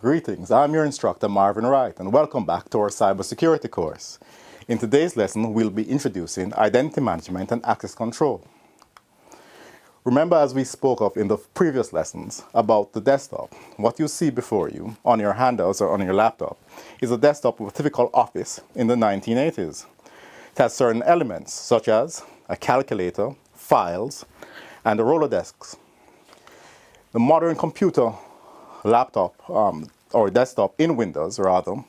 Greetings, I'm your instructor Marvin Wright and welcome back to our cybersecurity course. In today's lesson, we'll be introducing identity management and access control. Remember, as we spoke of in the previous lessons about the desktop, what you see before you on your handouts or on your laptop is a desktop of a typical office in the 1980s. It has certain elements such as a calculator, files, and a Rolodex. The modern computer laptop or desktop in Windows rather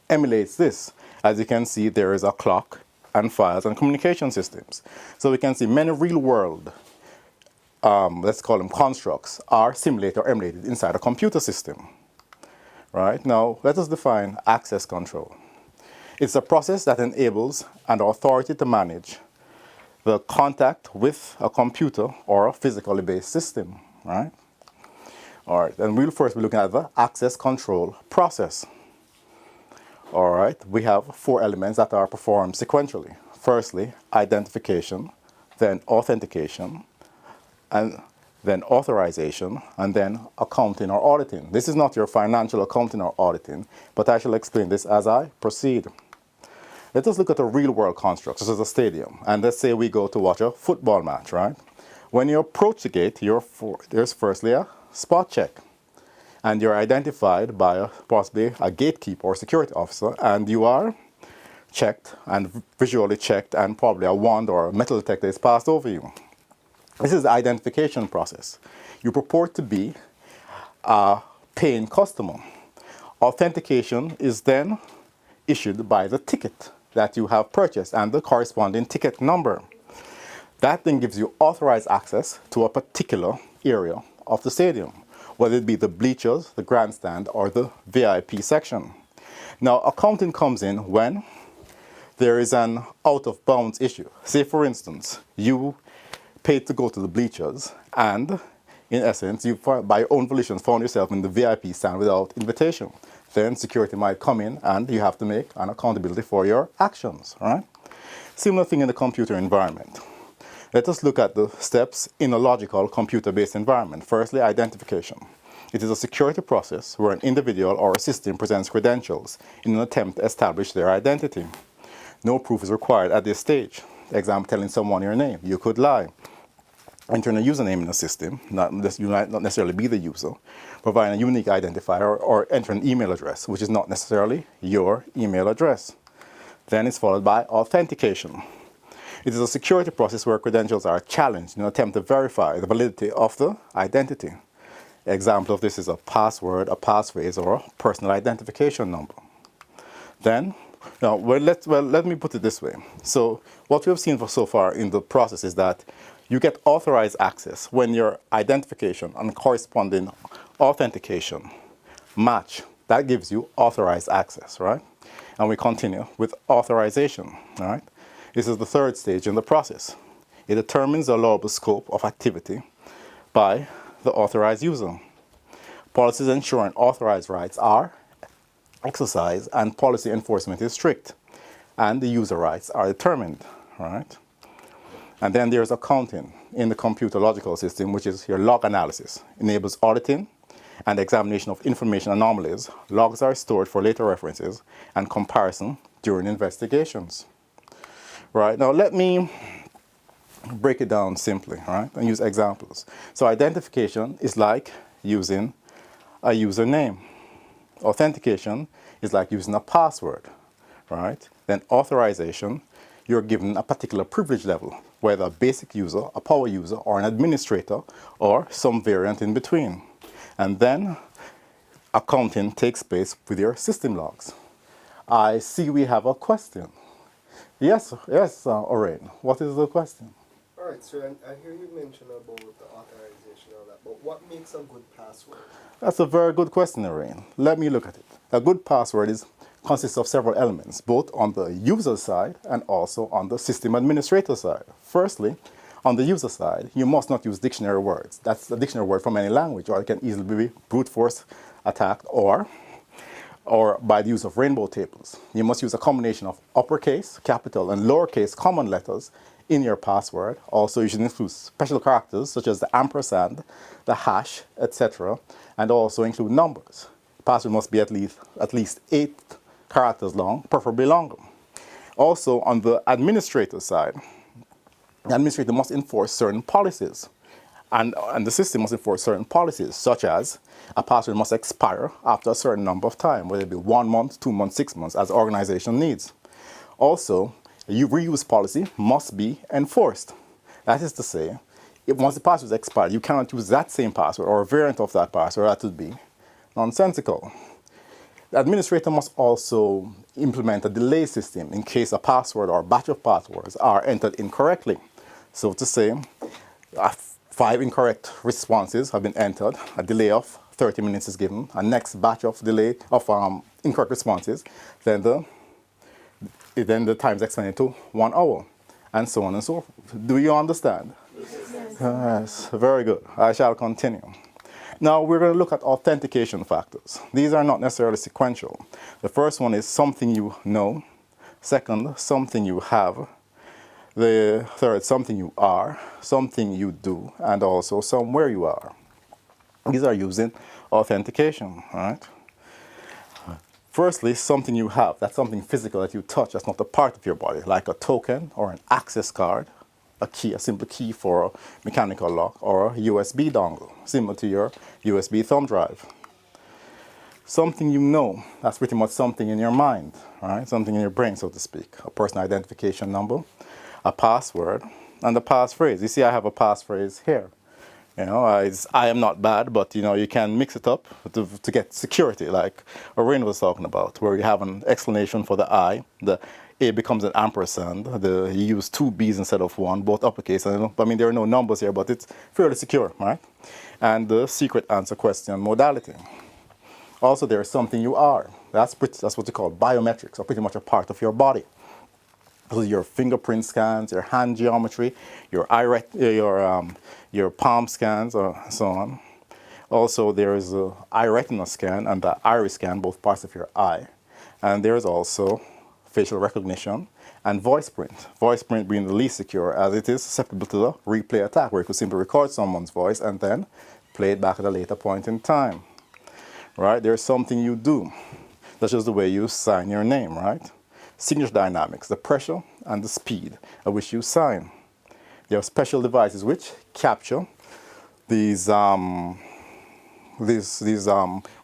emulates this. As you can see, there is a clock and files and communication systems. So we can see many real-world, let's call them constructs, are simulated or emulated inside a computer system. Right? Now, let us define access control. It's a process that enables an authority to manage the contact with a computer or a physically based system. Right? All right, and we'll first be looking at the access control process. All right, we have 4 elements that are performed sequentially. Firstly, identification, then authentication, and then authorization, and then accounting or auditing. This is not your financial accounting or auditing, but I shall explain this as I proceed. Let us look at a real-world construct, such as a stadium. And let's say we go to watch a football match, right? When you approach the gate, there's firstly a spot check. And you're identified by possibly a gatekeeper or security officer, and you are checked and visually checked, and probably a wand or a metal detector is passed over you. This is the identification process. You purport to be a paying customer. Authentication is then issued by the ticket that you have purchased and the corresponding ticket number. That then gives you authorized access to a particular area of the stadium, whether it be the bleachers, the grandstand, or the VIP section. Now, accounting comes in when there is an out-of-bounds issue. Say, for instance, you paid to go to the bleachers, and in essence, you, by your own volition, found yourself in the VIP stand without invitation. Then security might come in, and you have to make an accountability for your actions, right? Similar thing in the computer environment. Let us look at the steps in a logical computer-based environment. Firstly, identification. It is a security process where an individual or a system presents credentials in an attempt to establish their identity. No proof is required at this stage. Example, telling someone your name. You could lie. Entering a username in the system, you might not necessarily be the user, providing a unique identifier, or enter an email address, which is not necessarily your email address. Then it's followed by authentication. It is a security process where credentials are challenged in an attempt to verify the validity of the identity. Example of this is a password, a passphrase, or a personal identification number. Then, now, let me put it this way. So what we have seen so far in the process is that you get authorized access when your identification and corresponding authentication match. That gives you authorized access, right? And we continue with authorization, all right? This is the third stage in the process. It determines the allowable scope of activity by the authorized user. Policies ensuring authorized rights are exercised, and policy enforcement is strict, and the user rights are determined, right? And then there's accounting in the computer logical system, which is your log analysis. Enables auditing and examination of information anomalies. Logs are stored for later references and comparison during investigations. Right, now let me break it down simply, right, and use examples. So identification is like using a username. Authentication is like using a password, right? Then authorization, you're given a particular privilege level, whether a basic user, a power user, or an administrator, or some variant in between. And then accounting takes place with your system logs. I see we have a question. Yes, Orain. What is the question? All right, so I hear you mention about the authorization and all that, but what makes a good password? That's a very good question, Orain. Let me look at it. A good password consists of several elements, both on the user side and also on the system administrator side. Firstly, on the user side, you must not use dictionary words. That's a dictionary word from any language, or it can easily be brute force attacked, or by the use of rainbow tables. You must use a combination of uppercase, capital, and lowercase common letters in your password. Also, you should include special characters such as the ampersand, the hash, etc., and also include numbers. The password must be at least 8 characters long, preferably longer. Also, on the administrator side, the administrator must enforce certain policies. And the system must enforce certain policies, such as a password must expire after a certain number of time, whether it be 1 month, 2 months, 6 months, as the organization needs. Also, a reuse policy must be enforced. That is to say, if once the password is expired, you cannot use that same password or a variant of that password. That would be nonsensical. The administrator must also implement a delay system in case a password or a batch of passwords are entered incorrectly. So to say, 5 incorrect responses have been entered, a delay of 30 minutes is given, a next batch of incorrect responses, then the time is extended to 1 hour, and so on and so forth. Do you understand? Yes, very good. I shall continue. Now we're going to look at authentication factors. These are not necessarily sequential. The first one is something you know. Second, something you have. The third, something you are, something you do, and also somewhere you are. These are used in authentication, right? Firstly, something you have. That's something physical that you touch. That's not a part of your body, like a token or an access card, a key, a simple key for a mechanical lock, or a USB dongle, similar to your USB thumb drive. Something you know. That's pretty much something in your mind, right? Something in your brain, so to speak. A personal identification number, a password, and a passphrase. You see, I have a passphrase here. You know, I am not bad, but you know, you can mix it up to get security, like Rain was talking about, where you have an explanation for the I. The A becomes an ampersand. You use 2 B's instead of 1, both uppercase. I mean, there are no numbers here, but it's fairly secure, right? And the secret answer question modality. Also, there is something you are. That's what you call biometrics, or pretty much a part of your body. So your fingerprint scans, your hand geometry, your palm scans, or so on. Also, there is an eye retina scan and the iris scan, both parts of your eye. And there is also facial recognition and voice print. Voice print being the least secure, as it is susceptible to the replay attack, where you could simply record someone's voice and then play it back at a later point in time. Right? There's something you do. That's just the way you sign your name, right? Signature dynamics, the pressure and the speed at which you sign. There are special devices which capture these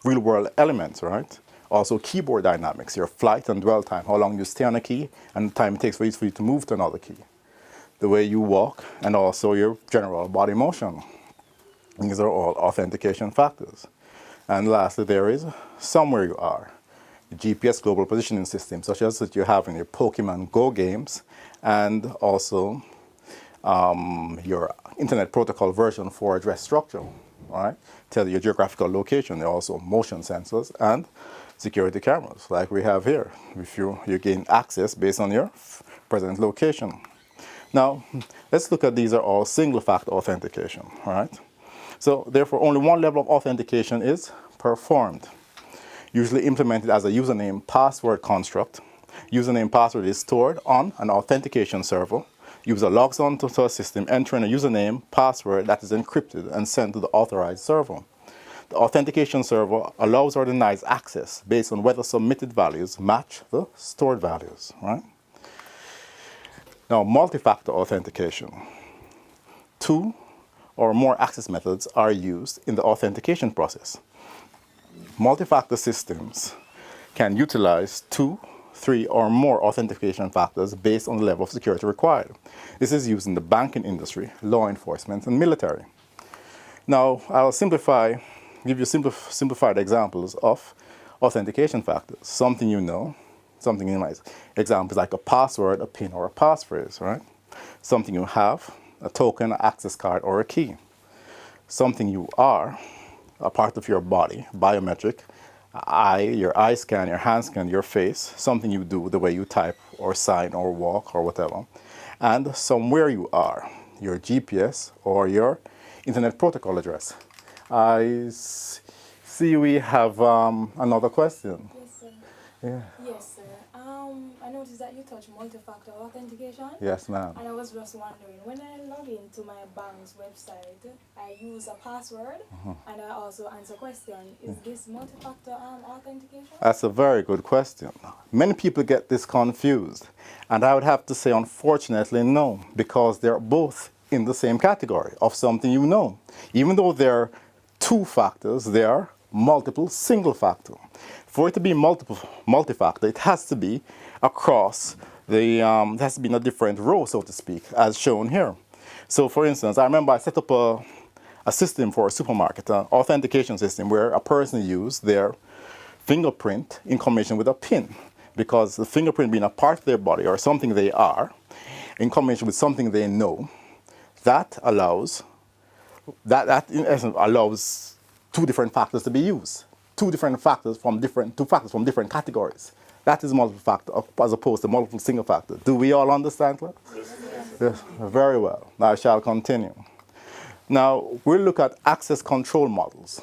real-world elements, right? Also keyboard dynamics, your flight and dwell time, how long you stay on a key and the time it takes for you to move to another key. The way you walk and also your general body motion. These are all authentication factors. And lastly, there is somewhere you are. GPS global positioning system, such as that you have in your Pokemon Go games, and also your Internet Protocol version 4 address structure, all right? Tell you your geographical location. There are also motion sensors and security cameras, like we have here, if you gain access based on your present location. Now, let's look at these are all single factor authentication, all right? So therefore, only one level of authentication is performed. Usually implemented as a username password construct. Username password is stored on an authentication server. User logs on to a system, entering a username password that is encrypted and sent to the authorized server. The authentication server allows or denies access based on whether submitted values match the stored values, right? Now, multi-factor authentication. 2 or more access methods are used in the authentication process. Multi-factor systems can utilize 2, 3, or more authentication factors based on the level of security required. This is used in the banking industry, law enforcement, and military. Now, I'll give you simplified examples of authentication factors. Something you know, something you might. Examples like a password, a PIN, or a passphrase, right? Something you have, a token, an access card, or a key. Something you are, a part of your body, biometric, your eye scan, your hand scan, your face, something you do, the way you type or sign or walk or whatever, and somewhere you are, your GPS or your Internet Protocol address. I see we have another question. Yes, sir. Yeah. Yes, sir. I noticed that you touched multi-factor authentication. Yes, ma'am. And I was just wondering, when I log into my bank's website, I use a password and I also answer question. Is this multi-factor authentication? That's a very good question. Many people get this confused. And I would have to say, unfortunately, no, because they're both in the same category of something you know. Even though they're two factors, they are multiple single factor. For it to be multi-factor, it has to be across the, it has to be in a different row, so to speak, as shown here. So for instance, I remember I set up a system for a supermarket, an authentication system where a person used their fingerprint in combination with a PIN, because the fingerprint being a part of their body or something they are, in combination with something they know, that allows, that in essence allows two different factors to be used. Two factors from different categories. That is multiple factor as opposed to multiple single factor. Do we all understand that? Yes, very well. Now I shall continue. Now we'll look at access control models.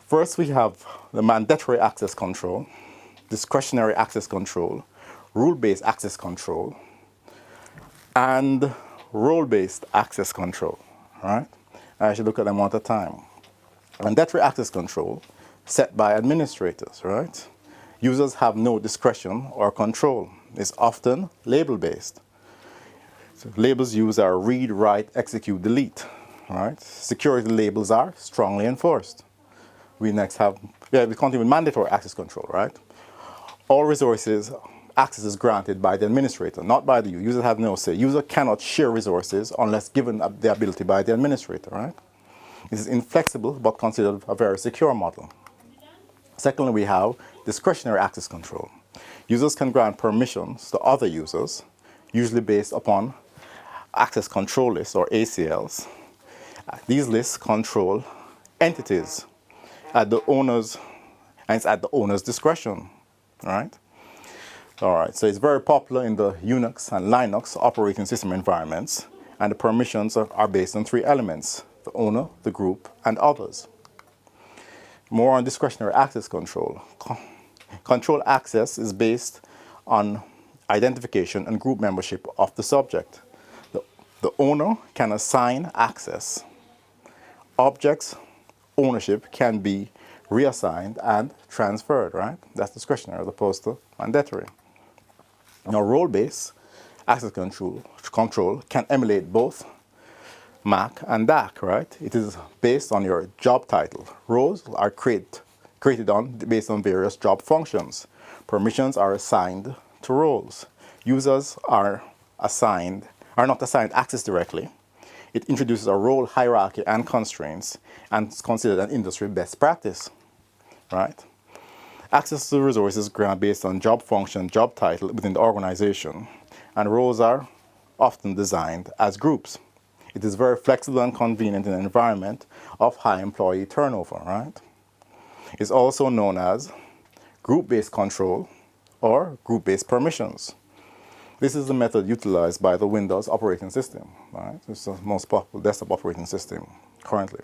First we have the mandatory access control, discretionary access control, rule-based access control, and role-based access control. Right? I should look at them one at a time. Mandatory access control set by administrators, right? Users have no discretion or control. It's often label-based. So labels used are read, write, execute, delete, right? Security labels are strongly enforced. We next have, we continue with mandatory access control, right? All resources, access is granted by the administrator, not by the user. Users have no say. User cannot share resources unless given the ability by the administrator, right? It is inflexible but considered a very secure model. Secondly, we have discretionary access control. Users can grant permissions to other users, usually based upon access control lists or ACLs. These lists control entities at the owner's, and it's at the owner's discretion, right? All right, so it's very popular in the Unix and Linux operating system environments, and the permissions are based on three elements: the owner, the group, and others. More on discretionary access control. Control access is based on identification and group membership of the subject. The owner can assign access. Objects' ownership can be reassigned and transferred, right? That's discretionary as opposed to mandatory. Now, role-based access control can emulate both MAC and DAC, right? It is based on your job title. Roles are created based on various job functions. Permissions are assigned to roles. Users are not assigned access directly. It introduces a role hierarchy and constraints and is considered an industry best practice, right? Access to resources granted based on job function, job title within the organization, and roles are often designed as groups. It is very flexible and convenient in an environment of high employee turnover, right? It's also known as group-based control or group-based permissions. This is the method utilized by the Windows operating system, right? It's the most popular desktop operating system currently.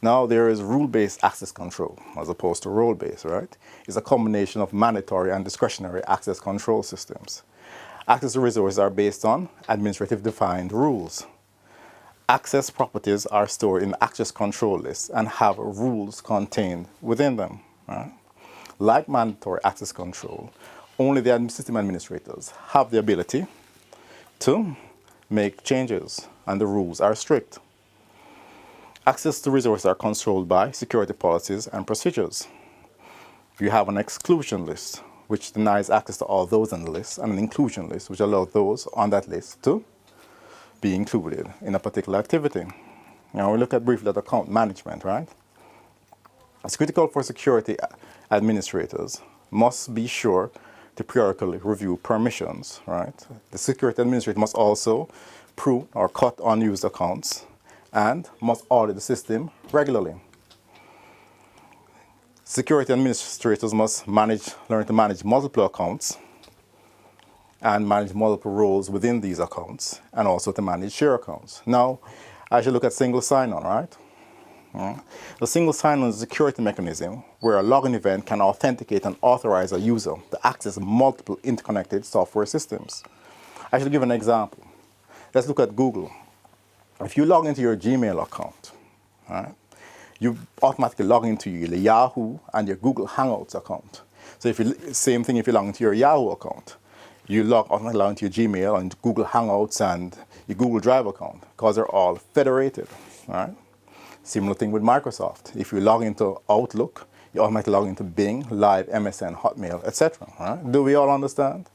Now there is rule-based access control as opposed to role-based, right? It's a combination of mandatory and discretionary access control systems. Access to resources are based on administrative defined rules. Access properties are stored in access control lists and have rules contained within them, right? Like mandatory access control, only the system administrators have the ability to make changes, and the rules are strict. Access to resources are controlled by security policies and procedures. You have an exclusion list, which denies access to all those on the list, and an inclusion list, which allows those on that list to be included in a particular activity. Now we look at briefly at account management, right? It's critical for security administrators must be sure to periodically review permissions, right? The security administrator must also prune or cut unused accounts and must audit the system regularly. Security administrators must learn to manage multiple accounts and manage multiple roles within these accounts, and also to manage share accounts. Now, I should look at single sign-on, right? The single sign-on is a security mechanism where a login event can authenticate and authorize a user to access multiple interconnected software systems. I should give an example. Let's look at Google. If you log into your Gmail account, right, you automatically log into your Yahoo and your Google Hangouts account. So same thing if you log into your Yahoo account. You automatically log into your Gmail and Google Hangouts and your Google Drive account because they're all federated, right? Similar thing with Microsoft. If you log into Outlook, you automatically log into Bing, Live, MSN, Hotmail, etc. Right? Do we all understand?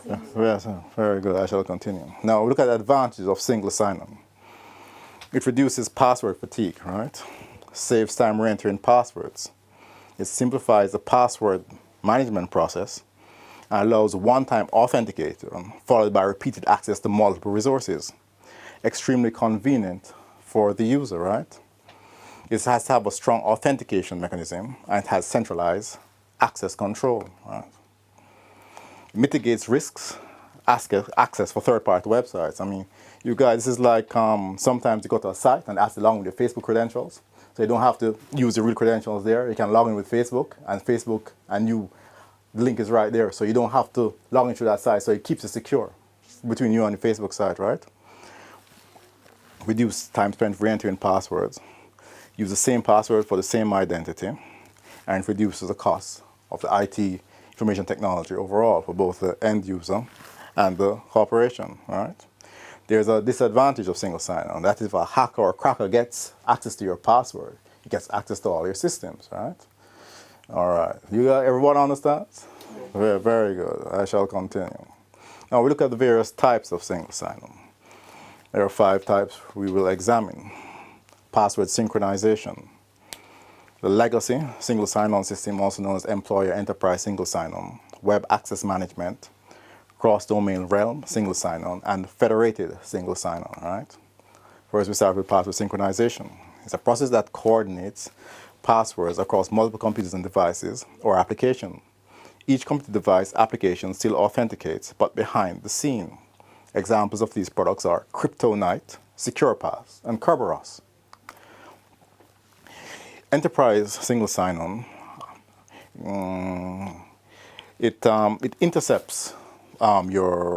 Yes, very good. I shall continue. Now, look at the advantages of single sign-on. It reduces password fatigue, right? Saves time re-entering passwords. It simplifies the password management process and allows one-time authenticator followed by repeated access to multiple resources. Extremely convenient for the user, right? It has to have a strong authentication mechanism and it has centralized access control, right? It mitigates risks, access for third-party websites. I mean, you guys, this is like sometimes you go to a site and ask to log in with your Facebook credentials. So you don't have to use your real credentials there. You can log in with Facebook and the link is right there. So you don't have to log into that site. So it keeps it secure between you and the Facebook site, right? Reduce time spent re-entering passwords. Use the same password for the same identity, and it reduces the cost of the IT information technology overall for both the end user and the corporation, right? There's a disadvantage of single sign-on. That is if a hacker or cracker gets access to your password, he gets access to all your systems, right? All right. Everyone understands? Very, very good. I shall continue. Now we look at the various types of single sign-on. There are 5 types we will examine. Password synchronization. The legacy single sign-on system, also known as employer enterprise single sign-on, web access management, cross-domain realm single sign-on, and federated single sign-on, right? First, we start with password synchronization. It's a process that coordinates passwords across multiple computers and devices or application. Each computer device application still authenticates, but behind the scene. Examples of these products are CryptoNight, SecurePass, and Kerberos. Enterprise single sign-on, it intercepts your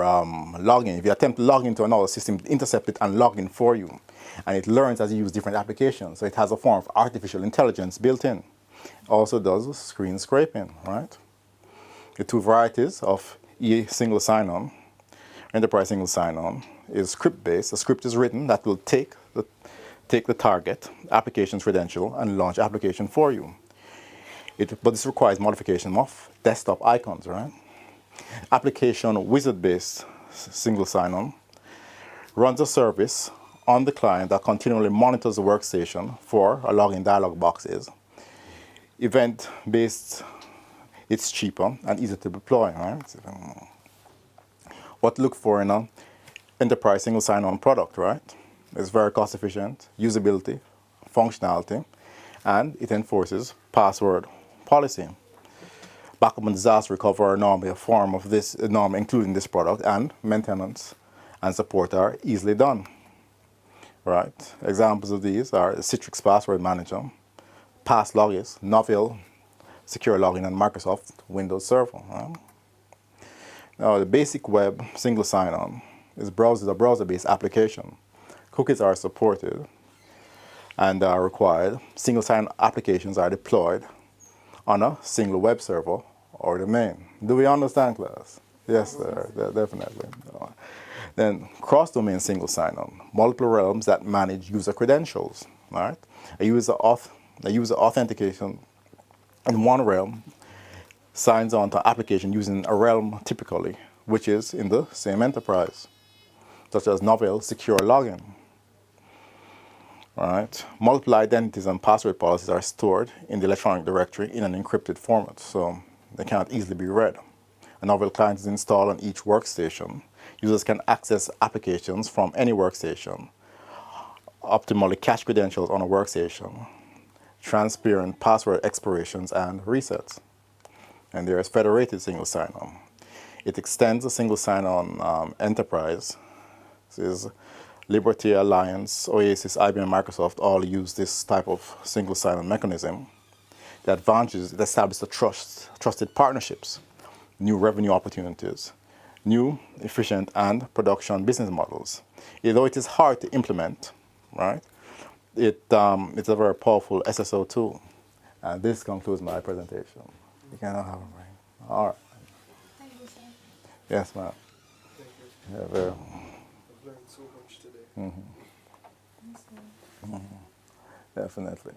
login. If you attempt to log into another system, it intercepts it and log in for you. And it learns as you use different applications. So it has a form of artificial intelligence built in. Also does screen scraping, right? The 2 varieties of single sign-on, enterprise single sign-on, is script-based. A script is written that will take the target application's credential and launch application for you. But this requires modification of desktop icons, right? Application wizard-based single sign-on runs a service on the client that continually monitors the workstation for a login dialog boxes. Event-based, it's cheaper and easier to deploy, right? What to look for in an enterprise single sign-on product, right? It's very cost efficient, usability, functionality, and it enforces password policy. Backup and disaster recovery are normally a form of this, including this product, and maintenance and support are easily done. Right? Examples of these are Citrix Password Manager, PassLogis, Novell, Secure Login, and Microsoft Windows Server. Right? Now, the basic web single sign-on is a browser-based application. Cookies are supported and are required. Single sign-on applications are deployed on a single web server or domain. Do we understand, class? Yes, sir, definitely. Then cross-domain single sign-on, multiple realms that manage user credentials. Right? A user authentication in one realm signs on to application using a realm typically, which is in the same enterprise, such as Novell Secure Login. Right? Multiple identities and password policies are stored in the electronic directory in an encrypted format, so they cannot easily be read. A Novell client is installed on each workstation. Users can access applications from any workstation, optimally cache credentials on a workstation, transparent password expirations and resets. And there is federated single sign-on. It extends a single sign-on enterprise. This is Liberty Alliance, Oasis, IBM, Microsoft all use this type of single sign-on mechanism. The advantage is it establishes trusted partnerships, new revenue opportunities, new, efficient, and production business models. Although it is hard to implement, right, it's a very powerful SSO tool. And this concludes my presentation. You can have a break. All right. Thank you, sir. Yes, ma'am. Thank you. Yeah, very. I've learned so much today. Yes, sir. Definitely.